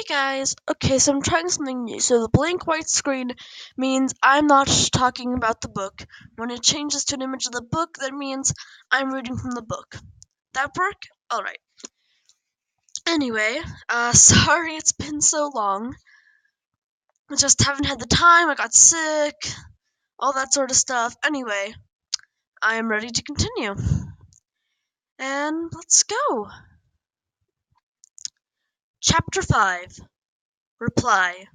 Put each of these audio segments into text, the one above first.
Guys, okay, so I'm trying something new. So the blank white screen means I'm not talking about the book. When it changes to an image of the book, that means I'm reading from the book. That work? Alright. Anyway, sorry it's been so long. I just haven't had the time, I got sick, all that sort of stuff. Anyway, I am ready to continue. And let's go. Chapter 5 Reply.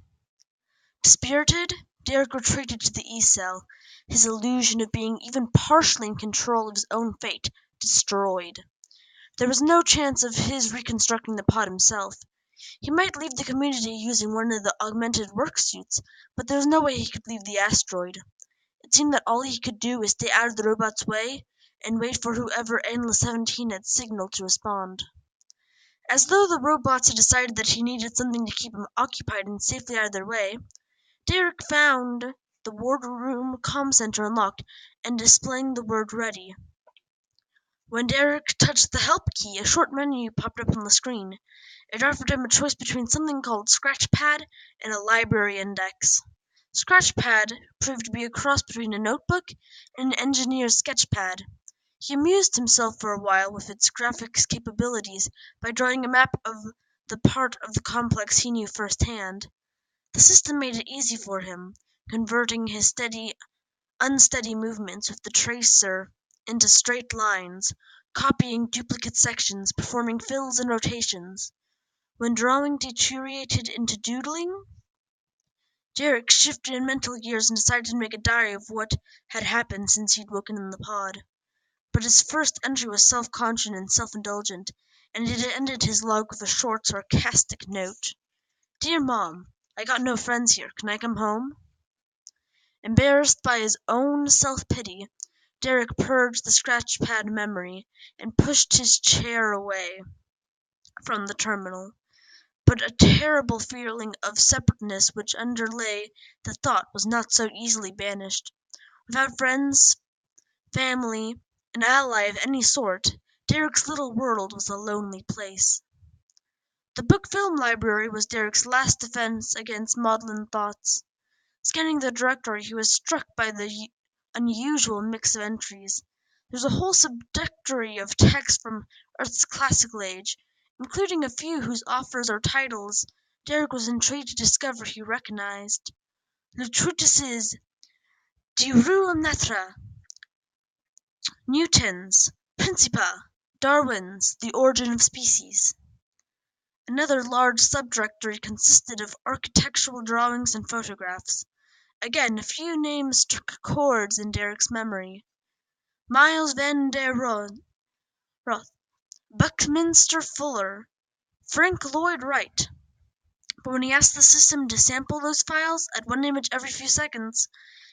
Dispirited, Derek retreated to the E-cell, his illusion of being even partially in control of his own fate destroyed. There was no chance of his reconstructing the pod himself. He might leave the community using one of the augmented work suits, but there was no way he could leave the asteroid. It seemed that all he could do was stay out of the robot's way and wait for whoever Analyst 17 had signaled to respond. As though the robots had decided that he needed something to keep him occupied and safely out of their way, Derek found the wardroom comm center unlocked and displaying the word ready. When Derek touched the help key, a short menu popped up on the screen. It offered him a choice between something called Scratchpad and a library index. Scratchpad proved to be a cross between a notebook and an engineer's sketchpad. He amused himself for a while with its graphics capabilities by drawing a map of the part of the complex he knew firsthand. The system made it easy for him, converting his unsteady movements with the tracer into straight lines, copying duplicate sections, performing fills and rotations. When drawing deteriorated into doodling, Derek shifted in mental gears and decided to make a diary of what had happened since he'd woken in the pod. But his first entry was self-conscious and self-indulgent, and it ended his log with a short, sarcastic note. Dear Mom, I got no friends here. Can I come home? Embarrassed by his own self-pity, Derek purged the scratchpad memory and pushed his chair away from the terminal. But a terrible feeling of separateness which underlay the thought was not so easily banished. Without friends, family, an ally of any sort, Derek's little world was a lonely place. The book-film library was Derek's last defense against maudlin thoughts. Scanning the directory, he was struck by the unusual mix of entries. There was a whole subdirectory of texts from Earth's classical age, including a few whose authors or titles Derek was intrigued to discover he recognized. Le Treatises de Rue Natra, Newton's Principia, Darwin's The Origin of Species. Another large subdirectory consisted of architectural drawings and photographs. Again, a few names struck chords in Derek's memory. Miles Van der Rohe, Buckminster Fuller, Frank Lloyd Wright. But when he asked the system to sample those files at one image every few seconds,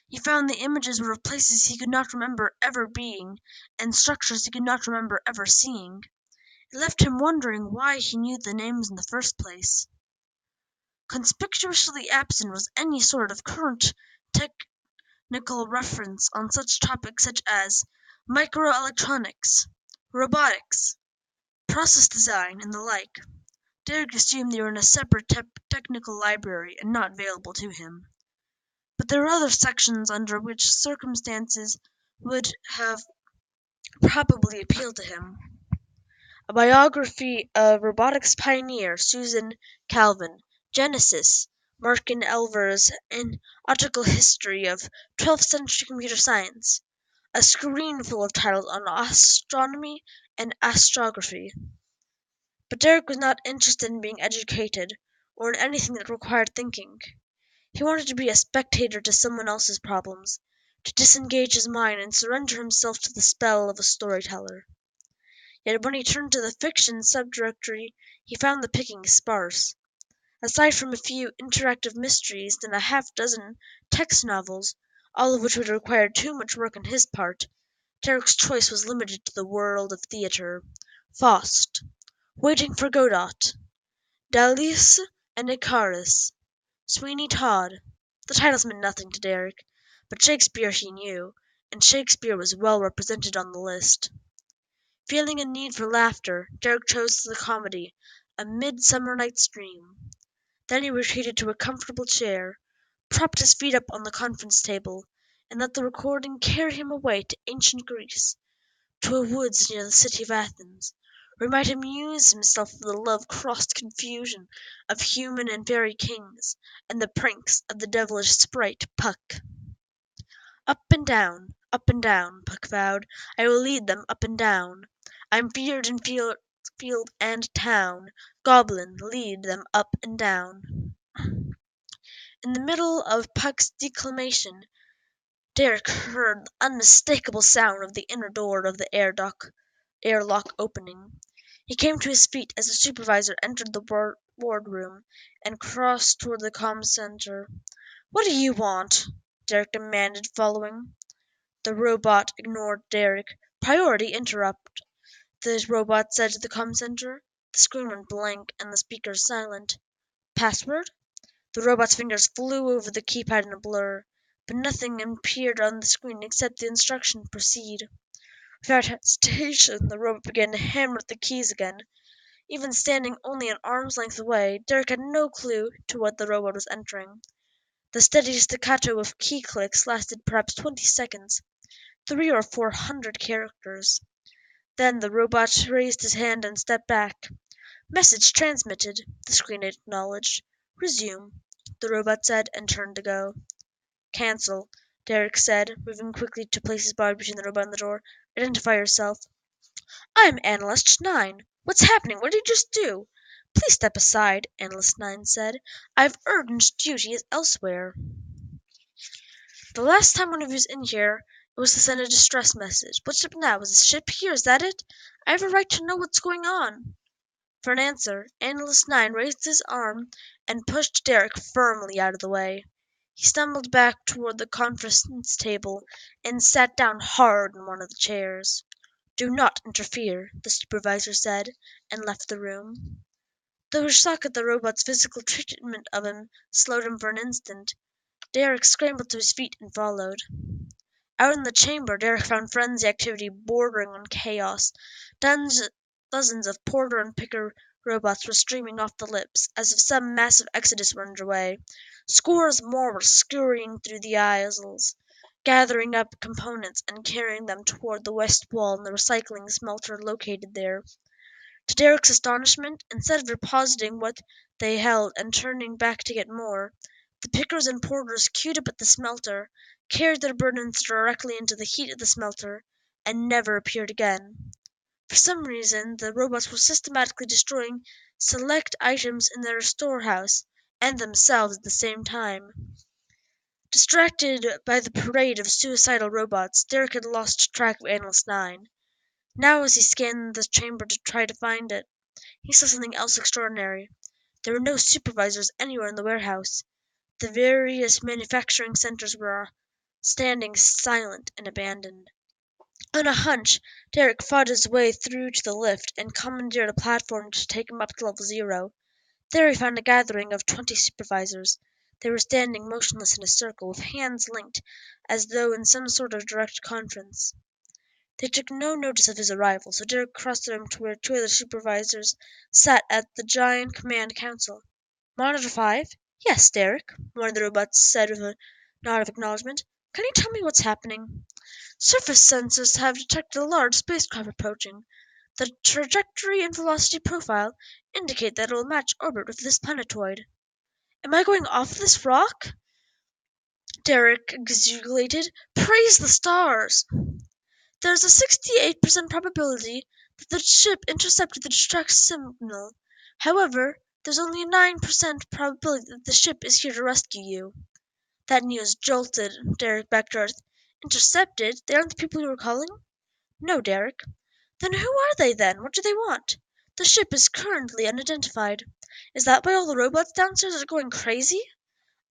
he found the images were of places he could not remember ever being and structures he could not remember ever seeing. It left him wondering why he knew the names in the first place. Conspicuously absent was any sort of current technical reference on such topics such as microelectronics, robotics, process design, and the like. Derek assumed they were in a separate technical library and not available to him. But there were other sections under which circumstances would have probably appealed to him. A biography of robotics pioneer Susan Calvin, Genesis, Markin Elvers, an article history of 12th century computer science, a screen full of titles on astronomy and astrography. But Derek was not interested in being educated, or in anything that required thinking. He wanted to be a spectator to someone else's problems, to disengage his mind and surrender himself to the spell of a storyteller. Yet when he turned to the fiction subdirectory, he found the pickings sparse. Aside from a few interactive mysteries and a half-dozen text novels, all of which would require too much work on his part, Derek's choice was limited to the world of theatre. Faust, Waiting for Godot, Dallas and Icarus, Sweeney Todd. The titles meant nothing to Derek, but Shakespeare he knew, and Shakespeare was well represented on the list. Feeling a need for laughter, Derek chose the comedy, A Midsummer Night's Dream. Then he retreated to a comfortable chair, propped his feet up on the conference table, and let the recording carry him away to ancient Greece, to a woods near the city of Athens, where he might amuse himself with the love-crossed confusion of human and fairy kings, and the pranks of the devilish sprite Puck. Up and down, Puck vowed, I will lead them up and down. I'm feared in field and town, Goblin, lead them up and down. In the middle of Puck's declamation, Derek heard the unmistakable sound of the inner door of the airlock opening. He came to his feet as the supervisor entered the wardroom and crossed toward the comm center. "What do you want?" Derek demanded, following. The robot ignored Derek. "Priority interrupt," the robot said to the comm center. The screen went blank and the speakers silent. "Password?" The robot's fingers flew over the keypad in a blur, but nothing appeared on the screen except the instruction "Proceed." Without hesitation, the robot began to hammer at the keys again. Even standing only an arm's length away, Derek had no clue to what the robot was entering. The steady staccato of key clicks lasted perhaps 20 seconds, 300 or 400 characters. Then the robot raised his hand and stepped back. "Message transmitted," the screen acknowledged. "Resume," the robot said, and turned to go. "Cancel," Derek said, moving quickly to place his body between the robot and the door. "Identify yourself." "I'm Analyst 9. What's happening? What did you just do?" "Please step aside," Analyst 9 said. "I've urgent duty elsewhere." "The last time one of you was in here, it was to send a distress message. What's up now? Is the ship here? Is that it? I have a right to know what's going on." For an answer, Analyst 9 raised his arm and pushed Derek firmly out of the way. He stumbled back toward the conference table and sat down hard in one of the chairs. "Do not interfere," the supervisor said, and left the room. Though his shock at the robot's physical treatment of him slowed him for an instant, Derek scrambled to his feet and followed. Out in the chamber, Derek found frenzy activity bordering on chaos. Dozens of Porter and Picker robots were streaming off the lips, as if some massive exodus were underway. Scores more were scurrying through the aisles, gathering up components and carrying them toward the west wall and the recycling smelter located there. To Derek's astonishment, instead of depositing what they held and turning back to get more, the pickers and porters queued up at the smelter, carried their burdens directly into the heat of the smelter, and never appeared again. For some reason, the robots were systematically destroying select items in their storehouse, and themselves at the same time. Distracted by the parade of suicidal robots, Derek had lost track of Analyst 9. Now as he scanned the chamber to try to find it, he saw something else extraordinary. There were no supervisors anywhere in the warehouse. The various manufacturing centers were standing silent and abandoned. On a hunch, Derek fought his way through to the lift and commandeered a platform to take him up to level 0. There he found a gathering of 20 supervisors. They were standing motionless in a circle, with hands linked, as though in some sort of direct conference. They took no notice of his arrival, so Derek crossed the room to where 2 other supervisors sat at the giant command console. "Monitor 5? Yes, Derek," one of the robots said with a nod of acknowledgement. "Can you tell me what's happening?" "Surface sensors have detected a large spacecraft approaching. The trajectory and velocity profile indicate that it will match orbit with this planetoid." "Am I going off this rock?" Derek exulated. "Praise the stars! There's a 68% probability that the ship intercepted the distress signal. However, there's only a 9% probability that the ship is here to rescue you." That news jolted Derek back to earth. "Intercepted? They aren't the people you were calling?" "No, Derek." "Then who are they, then? What do they want?" "The ship is currently unidentified." "Is that why all the robots downstairs are going crazy?"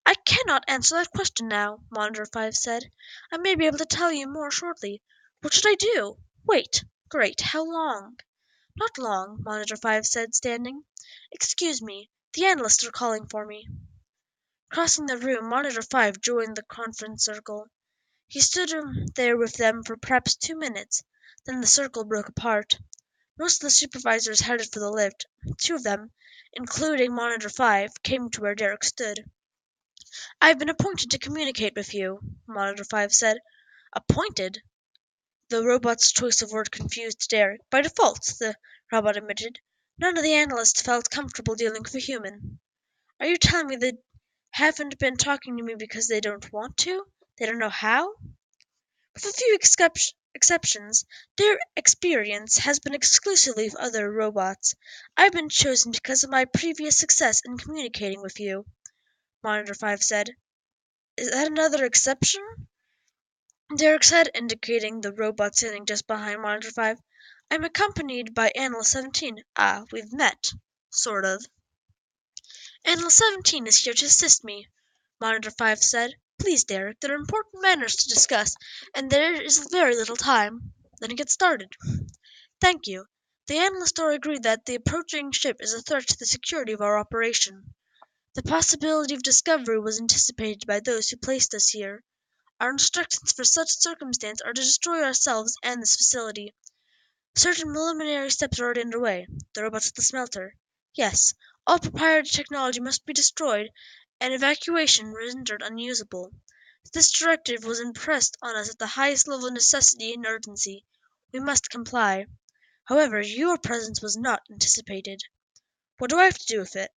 "I cannot answer that question now," Monitor 5 said. "I may be able to tell you more shortly. What should I do?" "Wait." "Great. How long?" "Not long," Monitor 5 said, standing. "Excuse me. The analysts are calling for me." Crossing the room, Monitor 5 joined the conference circle. He stood there with them for perhaps 2 minutes. Then the circle broke apart. Most of the supervisors headed for the lift. Two of them, including Monitor 5, came to where Derek stood. "I've been appointed to communicate with you," Monitor 5 said. "Appointed?" The robot's choice of word confused Derek. "By default," the robot admitted. "None of the analysts felt comfortable dealing with a human." "Are you telling me they haven't been talking to me because they don't want to? They don't know how?" "With a few exceptions, their experience has been exclusively with other robots. I've been chosen because of my previous success in communicating with you," Monitor 5 said. "Is that another exception?" Derek said, indicating the robot sitting just behind Monitor 5. "I'm accompanied by Analyst 17. Ah, we've met. Sort of." "Analyst 17 is here to assist me," Monitor 5 said. "Please, Derek, there are important matters to discuss, and there is very little time." Then get started. "Thank you. The analysts are agreed that the approaching ship is a threat to the security of our operation. The possibility of discovery was anticipated by those who placed us here. Our instructions for such circumstance are to destroy ourselves and this facility. Certain preliminary steps are already underway. The robots at the smelter. Yes, all proprietary technology must be destroyed and evacuation rendered unusable. This directive was impressed on us at the highest level of necessity and urgency. We must comply. However, your presence was not anticipated. What do I have to do with it?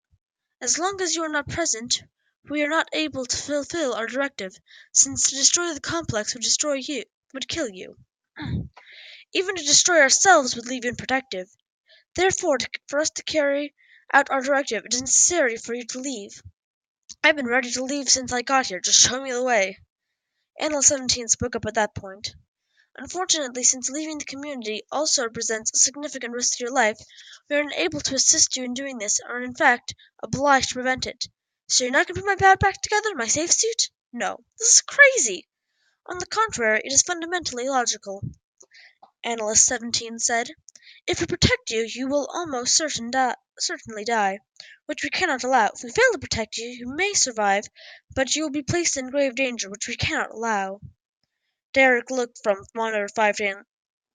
As long as you are not present, we are not able to fulfill our directive, since to destroy the complex would kill you. Even to destroy ourselves would leave you unprotected. Therefore, for us to carry out our directive, it is necessary for you to leave. I've been ready to leave since I got here. Just show me the way." Analyst 17 spoke up at that point. "Unfortunately, since leaving the community also represents a significant risk to your life, we are unable to assist you in doing this, and are in fact obliged to prevent it. So you're not going to put my bag back together, my safe suit? No. This is crazy. On the contrary, it is fundamentally logical," Analyst 17 said. "If we protect you, you will almost certainly die, which we cannot allow. If we fail to protect you, you may survive, but you will be placed in grave danger, which we cannot allow." Derek looked from Monitor 5 to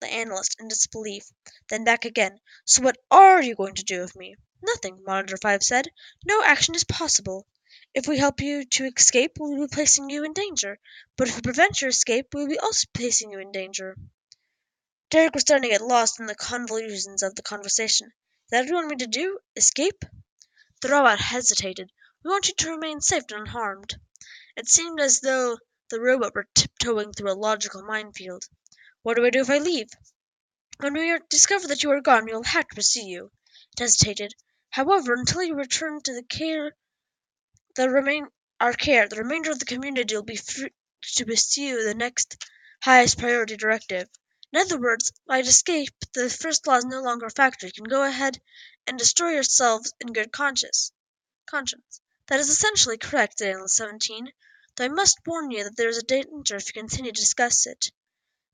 the analyst in disbelief, then back again. "So what are you going to do with me?" "Nothing," Monitor 5 said. "No action is possible. If we help you to escape, we will be placing you in danger. But if we prevent your escape, we will be also placing you in danger." Derek was starting to get lost in the convolutions of the conversation. "Is that what you want me to do? Escape?" The robot hesitated. "We want you to remain safe and unharmed." It seemed as though the robot were tiptoeing through a logical minefield. "What do I do if I leave?" "When we discover that you are gone, we will have to pursue you." It hesitated. "However, until you return to our care, the remainder of the community will be free to pursue the next highest priority directive. In other words, by escape, the first law is no longer a factor. You can go ahead and destroy yourselves in good conscience." "That is essentially correct," said Analyst 17, "though I must warn you that there is a danger if you continue to discuss it."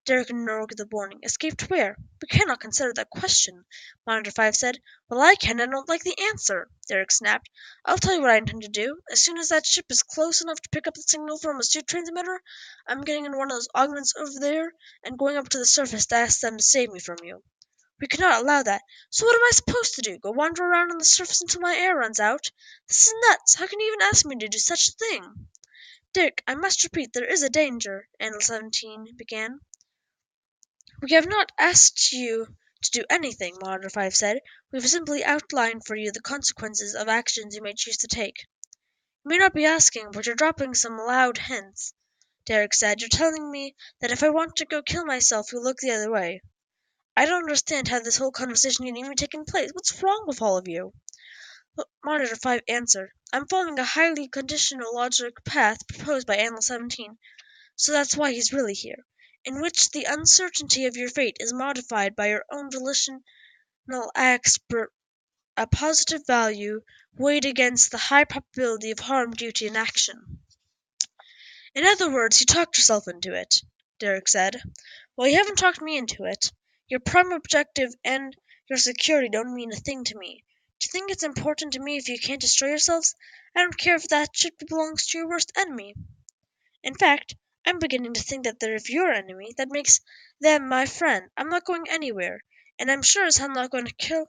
Derek ignored the warning. "Escaped where?" "We cannot consider that question," Monitor 5 said. "Well, I can, and I don't like the answer," Derek snapped. "I'll tell you what I intend to do. As soon as that ship is close enough to pick up the signal from a suit transmitter, I'm getting in one of those augments over there and going up to the surface to ask them to save me from you." "We cannot allow that." "So what am I supposed to do? Go wander around on the surface until my air runs out? This is nuts. How can you even ask me to do such a thing?" "Dick, I must repeat, there is a danger," Analyst 17 began. "We have not asked you to do anything," Monitor 5 said. "We have simply outlined for you the consequences of actions you may choose to take." "You may not be asking, but you're dropping some loud hints," Derek said. "You're telling me that if I want to go kill myself, you'll look the other way. I don't understand how this whole conversation can even be taking place. What's wrong with all of you?" Monitor 5 answered. "I'm following a highly conditional logic path proposed by Analyst 17. So that's why he's really here, in which the uncertainty of your fate is modified by your own volitional acts, a positive value weighed against the high probability of harm due to inaction." "In other words, you talked yourself into it," Derek said. "Well, you haven't talked me into it. Your prime objective and your security don't mean a thing to me. Do you think it's important to me if you can't destroy yourselves? I don't care if that ship belongs to your worst enemy. In fact, I'm beginning to think that they're your enemy. That makes them my friend. I'm not going anywhere. and I'm sure as hell not going to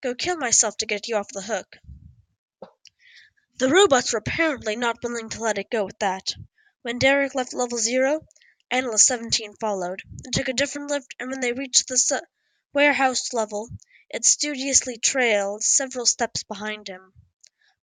go kill myself to get you off the hook." The robots were apparently not willing to let it go at that. When Derek left level 0, Analyst 17 followed, and took a different lift, and when they reached the warehouse level, it studiously trailed several steps behind him.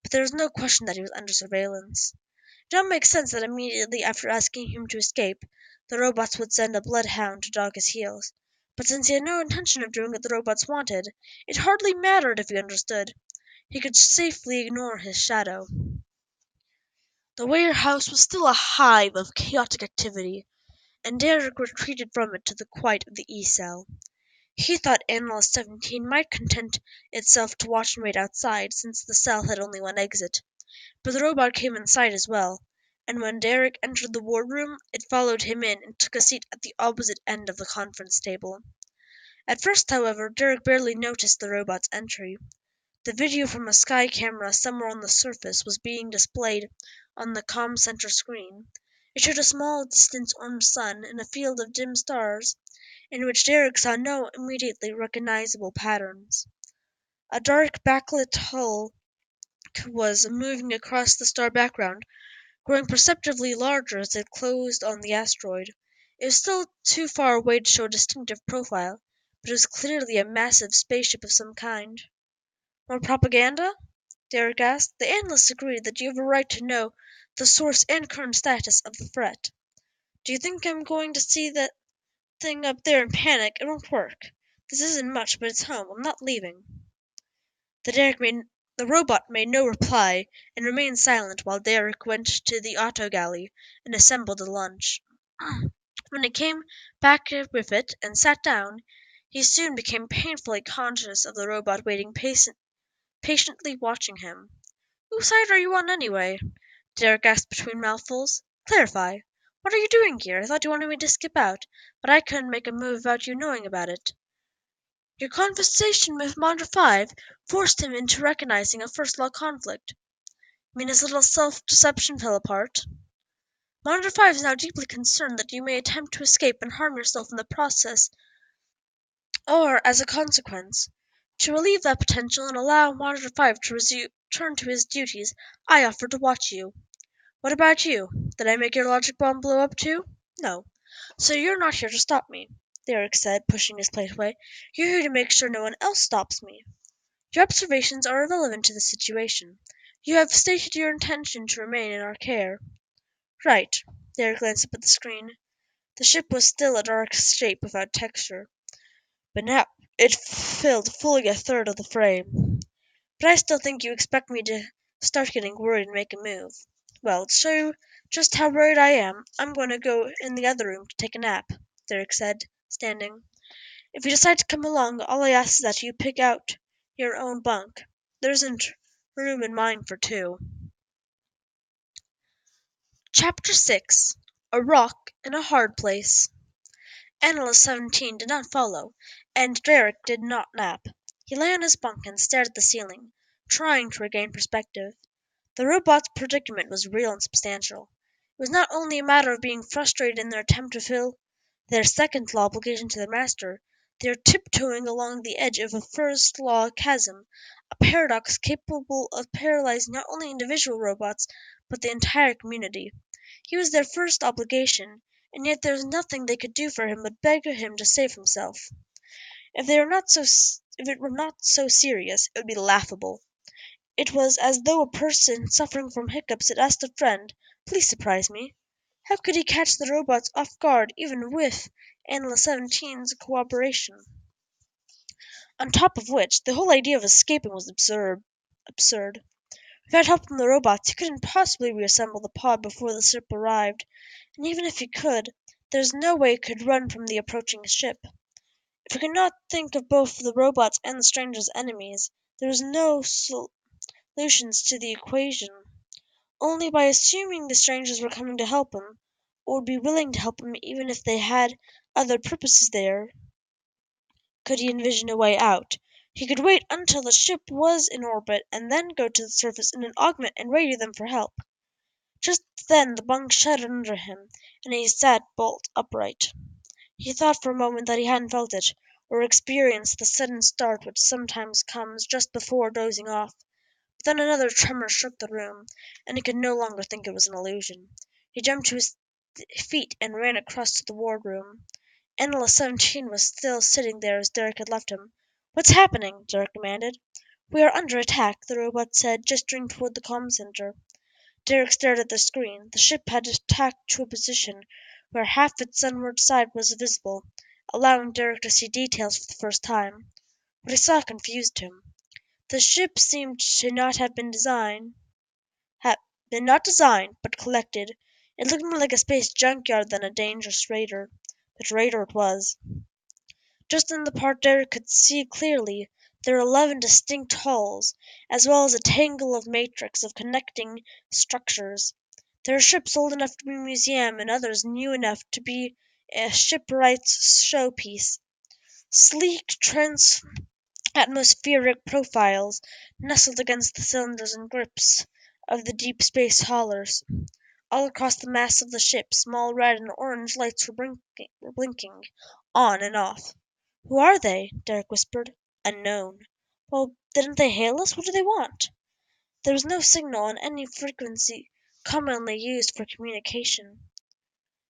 But there was no question that he was under surveillance. It don't make sense that immediately after asking him to escape, the robots would send a bloodhound to dog his heels. But since he had no intention of doing what the robots wanted, it hardly mattered if he understood. He could safely ignore his shadow. The warehouse was still a hive of chaotic activity, and Derek retreated from it to the quiet of the E-cell. He thought Analyst 17 might content itself to watch and wait outside, since the cell had only one exit. But the robot came inside as well, and when Derek entered the wardroom, it followed him in and took a seat at the opposite end of the conference table. At first, however, Derek barely noticed the robot's entry. The video from a sky camera somewhere on the surface was being displayed on the comm center screen. It showed a small, distant orange sun and a field of dim stars, in which Derek saw no immediately recognizable patterns. A dark backlit hull was moving across the star background, growing perceptibly larger as it closed on the asteroid. It was still too far away to show a distinctive profile, but it was clearly a massive spaceship of some kind. "More propaganda?" Derek asked. "The analysts agree that you have a right to know the source and current status of the threat. Do you think I'm going to see that thing up there and panic? It won't work. This isn't much, but it's home. I'm not leaving." The robot made no reply and remained silent while Derek went to the auto galley and assembled a lunch. When he came back with it and sat down, he soon became painfully conscious of the robot waiting patiently watching him. "Whose side are you on, anyway?" Derek asked between mouthfuls. "Clarify. What are you doing here? I thought you wanted me to skip out, but I couldn't make a move without you knowing about it." "Your conversation with Module 5 forced him into recognizing a first-law conflict. You mean his little self-deception fell apart? Module 5 is now deeply concerned that you may attempt to escape and harm yourself in the process, or as a consequence. To relieve that potential and allow Module 5 to return to his duties, I offered to watch you. What about you? Did I make your logic bomb blow up too? No. So you're not here to stop me," Derek said, pushing his plate away. "You're here to make sure no one else stops me. Your observations are irrelevant to the situation. You have stated your intention to remain in our care." "Right." Derek glanced up at the screen. The ship was still a dark shape without texture, but now it filled fully a third of the frame. "But I still think you expect me to start getting worried and make a move. Well, to show you just how worried I am, I'm going to go in the other room to take a nap," Derek said, standing. "If you decide to come along, all I ask is that you pick out your own bunk. There isn't room in mine for two." Chapter 6. A Rock in a Hard Place. Analyst 17 did not follow, and Derek did not nap. He lay on his bunk and stared at the ceiling, trying to regain perspective. The robot's predicament was real and substantial. It was not only a matter of being frustrated in their attempt to fulfill their second-law obligation to their master. They are tiptoeing along the edge of a first-law chasm, a paradox capable of paralyzing not only individual robots, but the entire community. He was their first obligation, and yet there was nothing they could do for him but beg him to save himself. If it were not so serious, it would be laughable. It was as though a person suffering from hiccups had asked a friend, "Please surprise me." How could he catch the robots off guard even with Analyst 17's cooperation? On top of which, the whole idea of escaping was absurd. Without help from the robots, he couldn't possibly reassemble the pod before the ship arrived, and even if he could, there was no way he could run from the approaching ship. If he could not think of both the robots and the strangers as enemies, there was no solutions to the equation. Only by assuming the strangers were coming to help him, or would be willing to help him even if they had other purposes there, could he envision a way out. He could wait until the ship was in orbit and then go to the surface in an augment and radio them for help. Just then the bunk shuddered under him, and he sat bolt upright. He thought for a moment that he hadn't felt it, or experience the sudden start which sometimes comes just before dozing off. But then another tremor shook the room, and he could no longer think it was an illusion. He jumped to his feet and ran across to the wardroom. Analyst 17 was still sitting there as Derek had left him. "What's happening?" Derek demanded. "We are under attack," the robot said, gesturing toward the comm center. Derek stared at the screen. The ship had attacked to a position where half its sunward side was visible, allowing Derek to see details for the first time. What he saw confused him. The ship seemed to not have been not designed, but collected. It looked more like a space junkyard than a dangerous raider. But raider it was. Just in the part Derek could see clearly, there were 11 distinct hulls, as well as a tangle of matrix of connecting structures. There were ships old enough to be a museum and others new enough to be a shipwright's showpiece. Sleek atmospheric profiles nestled against the cylinders and grips of the deep space haulers. All across the mass of the ship, small red and orange lights were blinking, on and off. "Who are they?" Derek whispered. "Unknown." "Well, didn't they hail us? What do they want?" There was no signal on any frequency commonly used for communication.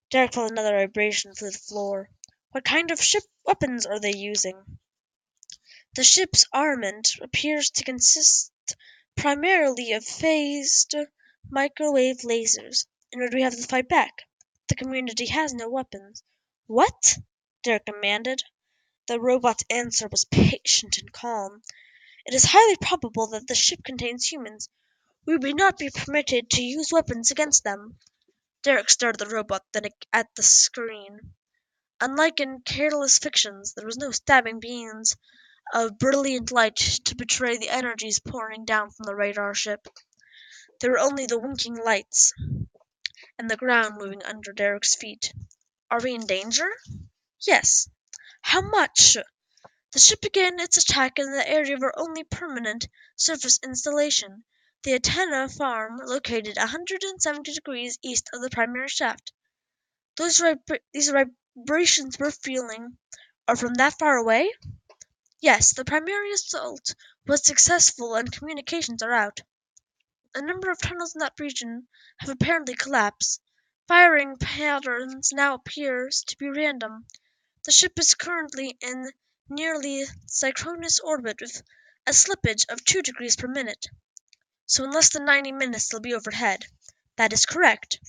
Derek felt another vibration through the floor. "What kind of ship weapons are they using?" "The ship's armament appears to consist primarily of phased microwave lasers. And what do we have to fight back? The community has no weapons." "What?" Derek demanded. The robot's answer was patient and calm. "It is highly probable that the ship contains humans. We may not be permitted to use weapons against them." Derek stared at the robot, then at the screen. Unlike in careless fictions, there was no stabbing beams of brilliant light to betray the energies pouring down from the radar ship. There were only the winking lights and the ground moving under Derek's feet. "Are we in danger?" "Yes." "How much?" "The ship began its attack in the area of our only permanent surface installation, the antenna farm located 170 degrees east of the primary shaft. These vibrations we're feeling are from that far away?" "Yes, the primary assault was successful and communications are out. A number of tunnels in that region have apparently collapsed. Firing patterns now appears to be random. The ship is currently in nearly synchronous orbit with a slippage of 2 degrees per minute. So in less than 90 minutes they'll be overhead." "That is correct."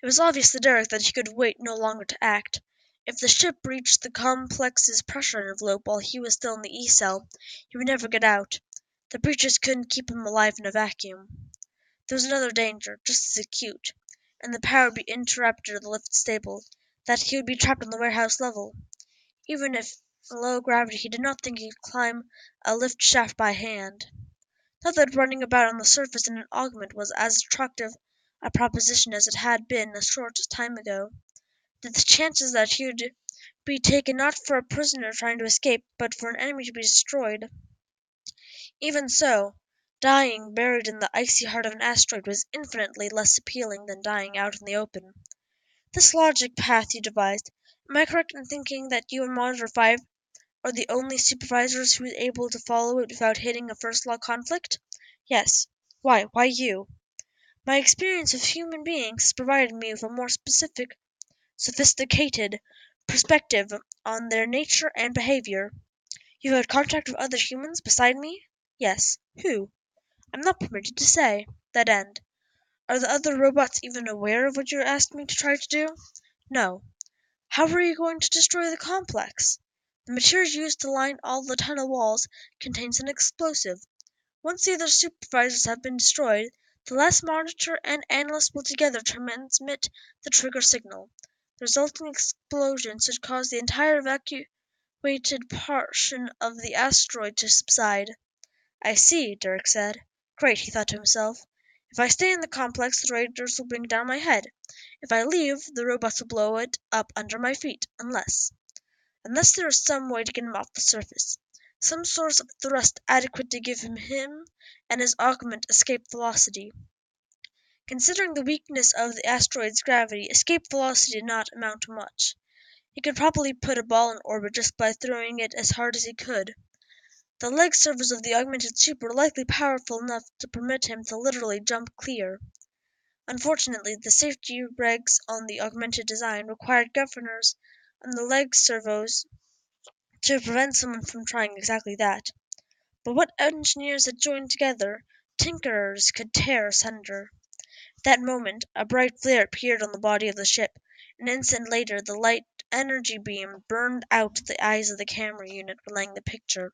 It was obvious to Derek that he could wait no longer to act. If the ship reached the complex's pressure envelope while he was still in the E-cell, he would never get out. The breaches couldn't keep him alive in a vacuum. There was another danger, just as acute, and the power would be interrupted or the lift stable, that he would be trapped on the warehouse level. Even if low gravity, he did not think he could climb a lift shaft by hand. Not that running about on the surface in an augment was as attractive a proposition as it had been a short time ago. The chances that he would be taken not for a prisoner trying to escape, but for an enemy to be destroyed. Even so, dying buried in the icy heart of an asteroid was infinitely less appealing than dying out in the open. "This logic path you devised, am I correct in thinking that you and Monitor 5 are the only supervisors who is able to follow it without hitting a first-law conflict?" "Yes." "Why you?" "My experience with human beings has provided me with a more sophisticated perspective on their nature and behavior." "You had contact with other humans beside me?" "Yes." "Who?" "I'm not permitted to say. That end. Are the other robots even aware of what you asked me to try to do?" "No." "How are you going to destroy the complex?" "The material used to line all the tunnel walls contains an explosive. Once the other supervisors have been destroyed, the last monitor and analyst will together transmit the trigger signal. The resulting explosion should cause the entire evacuated portion of the asteroid to subside." "I see," Derek said. "Great," he thought to himself. "If I stay in the complex, the raiders will bring down my head. If I leave, the robots will blow it up under my feet. Unless there is some way to get him off the surface. Some source of thrust adequate to give him and his augment escape velocity." Considering the weakness of the asteroid's gravity, escape velocity did not amount to much. He could probably put a ball in orbit just by throwing it as hard as he could. The leg servos of the augmented suit were likely powerful enough to permit him to literally jump clear. Unfortunately, the safety regs on the augmented design required governors on the leg servos to prevent someone from trying exactly that. But what engineers had joined together, tinkerers could tear asunder. That moment, a bright flare appeared on the body of the ship. An instant later, the light energy beam burned out the eyes of the camera unit relaying the picture.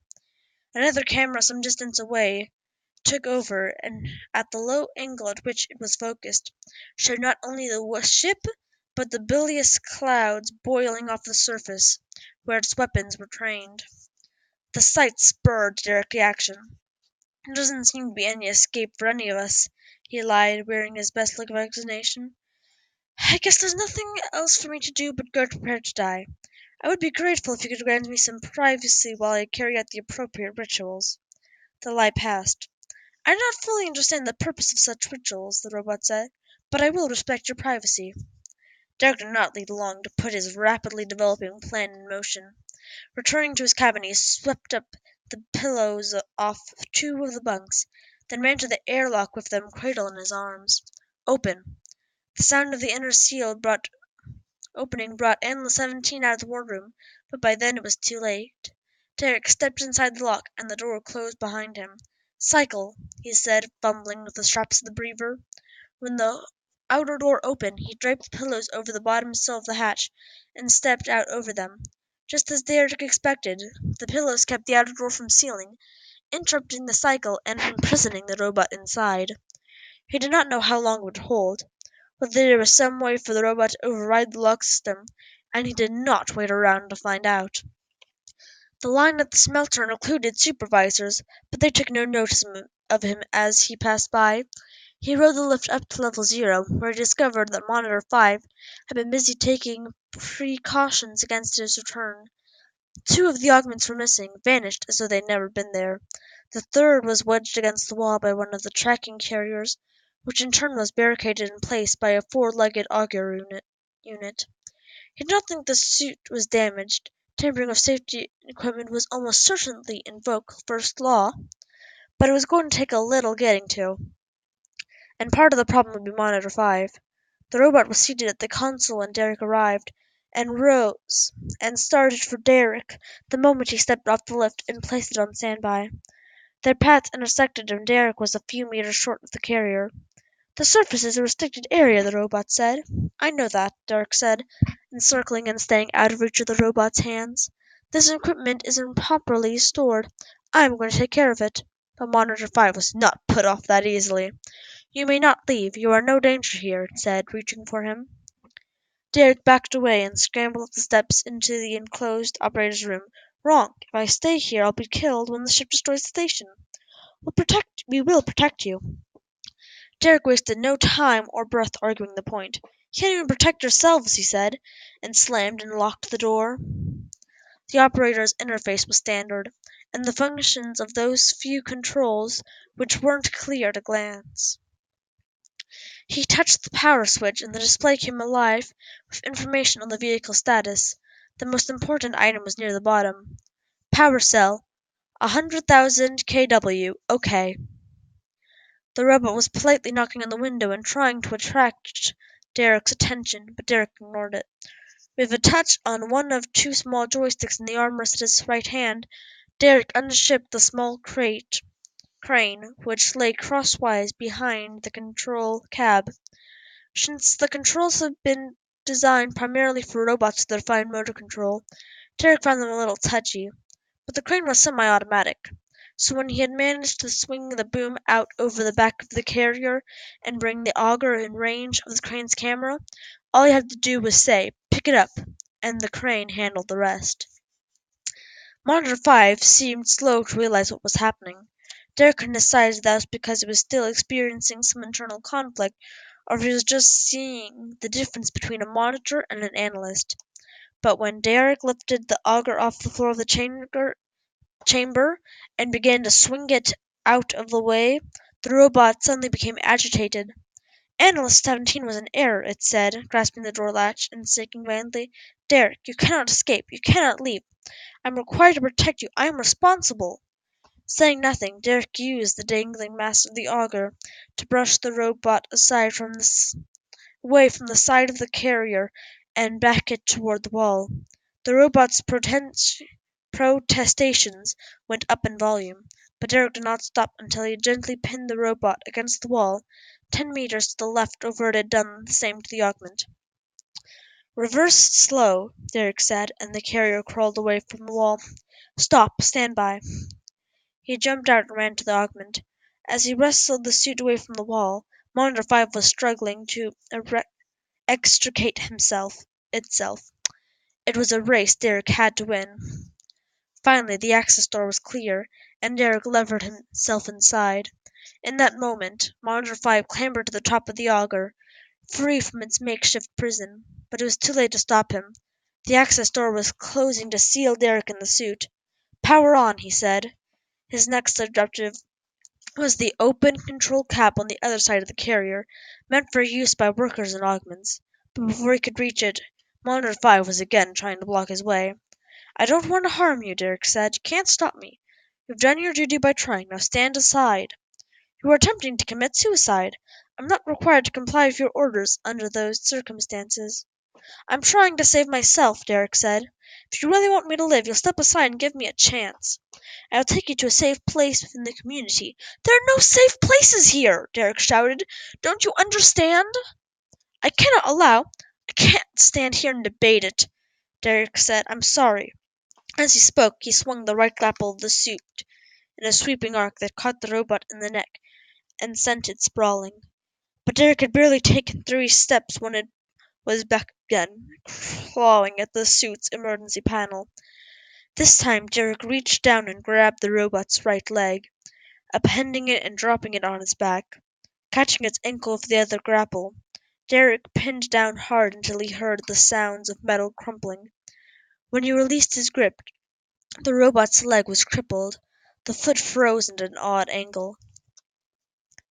Another camera some distance away took over, and at the low angle at which it was focused, showed not only the ship, but the bilious clouds boiling off the surface, where its weapons were trained. The sight spurred Derek to action. "There doesn't seem to be any escape for any of us," he lied, wearing his best look of resignation. "I guess there's nothing else for me to do but go prepared to die. I would be grateful if you could grant me some privacy while I carry out the appropriate rituals." The lie passed. "I do not fully understand the purpose of such rituals," the robot said, "but I will respect your privacy." Derek did not need long to put his rapidly developing plan in motion. Returning to his cabin, he swept up the pillows off two of the bunks, then ran to the airlock with them cradled in his arms. Open! The sound of the inner seal opening brought Analyst 17 out of the wardroom, but by then it was too late. Derek stepped inside the lock, and the door closed behind him. "Cycle," he said, fumbling with the straps of the breather. When the outer door opened, he draped the pillows over the bottom sill of the hatch and stepped out over them. Just as Derek expected, the pillows kept the outer door from sealing, interrupting the cycle and imprisoning the robot inside. He did not know how long it would hold, whether there was some way for the robot to override the lock system, and he did not wait around to find out. The line at the smelter included supervisors, but they took no notice of him as he passed by. He rode the lift up to level 0, where he discovered that Monitor 5 had been busy taking precautions against his return. Two of the augments were missing, vanished as though they had never been there. The third was wedged against the wall by one of the tracking carriers, which in turn was barricaded in place by a four-legged auger unit. He did not think the suit was damaged. Tampering of safety equipment was almost certainly invoke first law, but it was going to take a little getting to. And part of the problem would be Monitor 5. The robot was seated at the console when Derek arrived, and rose and started for Derek the moment he stepped off the lift and placed it on standby. Their paths intersected and Derek was a few meters short of the carrier. "The surface is a restricted area," the robot said. "I know that," Derek said, encircling and staying out of reach of the robot's hands. "This equipment is improperly stored. I am going to take care of it." But Monitor 5 was not put off that easily. "You may not leave. You are no danger here," it said, reaching for him. Derek backed away and scrambled up the steps into the enclosed operator's room. "Wrong. If I stay here, I'll be killed when the ship destroys the station. We will protect you." Derek wasted no time or breath arguing the point. "You can't even protect yourselves," he said, and slammed and locked the door. The operator's interface was standard, and the functions of those few controls which weren't clear at a glance. He touched the power switch and the display came alive with information on the vehicle status. The most important item was near the bottom. "Power cell, 100,000 kW, OK." The robot was politely knocking on the window and trying to attract Derek's attention, but Derek ignored it. With a touch on one of two small joysticks in the armrest at his right hand, Derek unshipped the small crane, which lay crosswise behind the control cab. Since the controls have been designed primarily for robots with refined motor control, Derek found them a little touchy. But the crane was semi-automatic, so when he had managed to swing the boom out over the back of the carrier and bring the auger in range of the crane's camera, all he had to do was say, "Pick it up," and the crane handled the rest. Monitor 5 seemed slow to realize what was happening. Derek couldn't decide if that was because it was still experiencing some internal conflict, or if he was just seeing the difference between a monitor and an analyst. But when Derek lifted the auger off the floor of the chamber and began to swing it out of the way, the robot suddenly became agitated. Analyst 17 was an error, it said, grasping the door latch and shaking violently. Derek, you cannot escape. You cannot leave. I'm required to protect you. I am responsible. Saying nothing, Derek used the dangling mass of the auger to brush the robot aside away from the side of the carrier and back it toward the wall. The robot's protestations went up in volume, but Derek did not stop until he had gently pinned the robot against the wall, 10 meters to the left of where it had done the same to the augment. Reverse slow, Derek said, and the carrier crawled away from the wall. Stop, stand by. He jumped out and ran to the augment. As he wrestled the suit away from the wall, Monitor 5 was struggling to extricate itself. It was a race Derek had to win. Finally, the access door was clear, and Derek levered himself inside. In that moment, Monitor 5 clambered to the top of the auger, free from its makeshift prison, but it was too late to stop him. The access door was closing to seal Derek in the suit. Power on, he said. His next objective was the open control cap on the other side of the carrier, meant for use by workers and augments. But before he could reach it, Monitor 5 was again trying to block his way. I don't want to harm you, Derek said. You can't stop me. You've done your duty by trying. Now stand aside. You are attempting to commit suicide. I'm not required to comply with your orders under those circumstances. I'm trying to save myself, Derek said. If you really want me to live, you'll step aside and give me a chance. I'll take you to a safe place within the community. There are no safe places here, Derek shouted. Don't you understand? I can't stand here and debate it, Derek said. I'm sorry. As he spoke, he swung the right grapple of the suit in a sweeping arc that caught the robot in the neck and sent it sprawling. But Derek had barely taken 3 steps when it was back again, clawing at the suit's emergency panel. This time Derek reached down and grabbed the robot's right leg, upending it and dropping it on its back. Catching its ankle with the other grapple, Derek pinned down hard until he heard the sounds of metal crumpling. When he released his grip, the robot's leg was crippled, the foot frozen at an odd angle.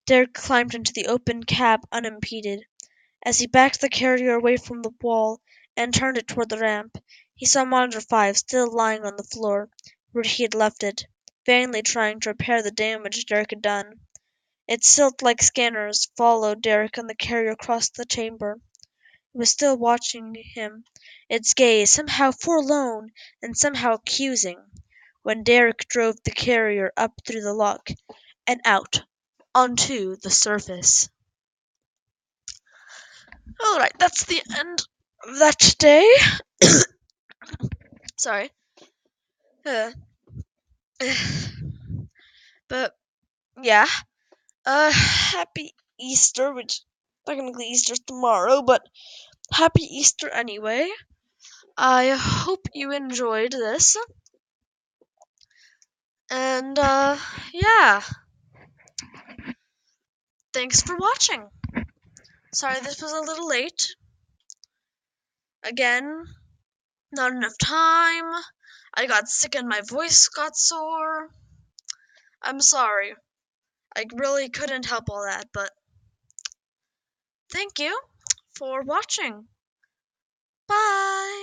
Derek climbed into the open cab unimpeded. As he backed the carrier away from the wall and turned it toward the ramp, he saw Monitor 5 still lying on the floor where he had left it, vainly trying to repair the damage Derek had done. Its silt-like scanners followed Derek and the carrier across the chamber. It was still watching him, its gaze somehow forlorn and somehow accusing, when Derek drove the carrier up through the lock and out onto the surface. Alright, that's the end of that day. Sorry. But, yeah. Happy Easter, which technically Easter's tomorrow, but happy Easter anyway. I hope you enjoyed this. And, yeah. Thanks for watching. Sorry this was a little late. Again, not enough time. I got sick and my voice got sore. I'm sorry. I really couldn't help all that, but thank you for watching. Bye!